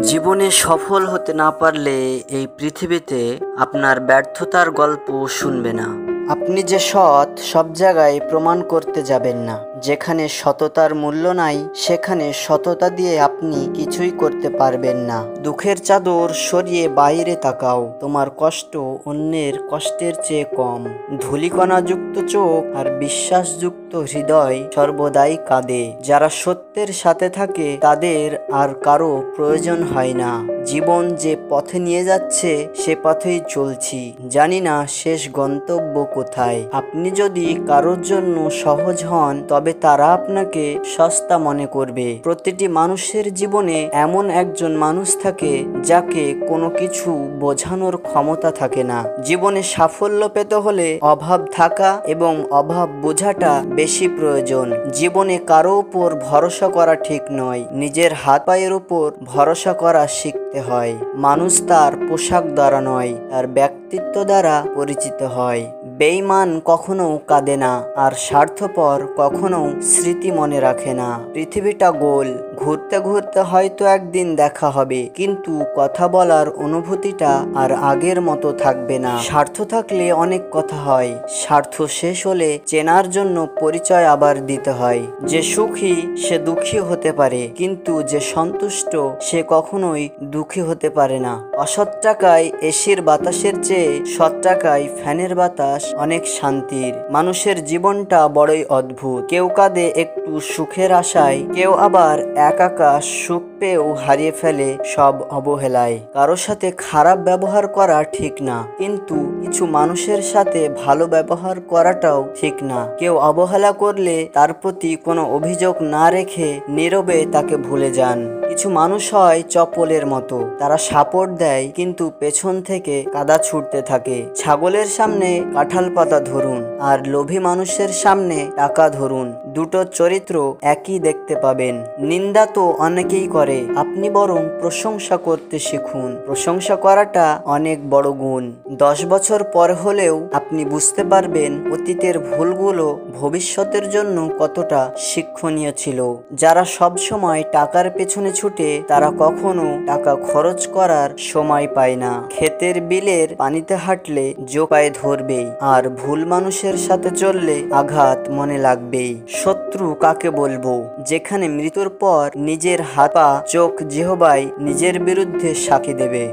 জীবনে সফল হতে না পারলে এই পৃথিবীতে আপনার ব্যর্থতার গল্প শুনবে না। আপনি যে সৎ সব জায়গায় প্রমাণ করতে যাবেন না। যেখানে সততার মূল্য নাই সেখানে সততা দিয়ে আপনি কিছুই করতে পারবেন না। দুঃখের চাদর সরিয়ে বাইরে তাকাও, তোমার কষ্ট অন্যের কষ্টের চেয়ে কম। ধূলিকণাযুক্ত চোখ আর বিশ্বাসযুক্ত হৃদয় সর্বদাই কাঁদে। যারা সত্যের সাথে থাকে তাদের আর কারো প্রয়োজন হয় না। জীবন যে পথে নিয়ে যাচ্ছে সে পথেই চলছি, জানি না শেষ গন্তব্য কোথায়। আপনি যদি কারোর জন্য সহজ হন তবে তারা আপনাকে সস্তা মনে করবে। প্রতিটি মানুষের জীবনে এমন একজন মানুষ থাকে যাকে কোনো কিছু বোঝানোর ক্ষমতা থাকে না। জীবনে সাফল্য পেতে হলে অভাব থাকা এবং অভাব বোঝাটা বেশি প্রয়োজন। জীবনে কারো উপর ভরসা করা ঠিক নয়, নিজের হাত পায়ের উপর ভরসা করা শিখতে হয়। মানুষ তার পোশাক দ্বারা নয়, তার ব্যক্তিত্ব দ্বারা পরিচিত হয়। বেঈমান কখনো কাঁদে না, আর স্বার্থপর কখনো স্মৃতি মনে রাখে না। পৃথিবীটা গোল, ঘুরতে ঘুরতে হয়তো একদিন দেখা হবে, কিন্তু কথা বলার অনুভূতিটা আর আগের মতো থাকবে না। স্বার্থ থাকলে অনেক কথা হয়, স্বার্থ শেষ হলে চেনার জন্য পরিচয় আবার দিতে হয়। যে সুখী সে দুঃখী হতে পারে, কিন্তু যে সন্তুষ্ট সে কখনোই দুঃখী হতে পারে না। অসৎ টাকায় এসির বাতাসের চেয়ে সৎ টাকায় ফ্যানের বাতাস অনেক শান্তির। মানুষের জীবনটা বড়ই অদ্ভুত। কেউ কাঁদে একটু সুখের আশায়, কেউ আবার একা সুখ পেয়েও হারিয়ে ফেলে সব অবহেলায়। কারো সাথে খারাপ ব্যবহার করা ঠিক না, কিন্তু কিছু মানুষের সাথে ভালো ব্যবহার করাটাও ঠিক না। কেউ অবহেলা করলে তার প্রতি কোনো অভিযোগ না রেখে নীরবে তাকে ভুলে যান। কিছু মানুষ হয় চপলের মতো, তারা সাপোর্ট দেয় কিন্তু পেছন থেকে কাদা ছুটতে থাকে। ছাগলের সামনে কাঁঠাল পাতা ধরুন, আর লোভী মানুষের সামনে টাকা ধরুন, দুটো চরিত্র একই দেখতে পাবেন। নিন্দা তো অনেকেই করে, আপনি বরং প্রশংসা করতে শিখুন। প্রশংসা করাটা অনেক বড় গুণ। 10 বছর পর হলেও আপনি বুঝতে পারবেন অতীতের ভুলগুলো ভবিষ্যতের জন্য কতটা শিক্ষণীয় ছিল। যারা সব সময় টাকার পেছনে ছুটে তারা কখনো টাকা খরচ করার সময় পায় না। ক্ষেতের বিলের পানিতে হাঁটলে জোকায় ধরবেই, আর ভুল মানুষের সাথে চললে আঘাত মনে লাগবেই। শত্রু কাকে বলবো, যেখানে মৃত্যুর পর নিজের হাত পা চোখ জিহ্বায় নিজের বিরুদ্ধে সাক্ষী দেবে।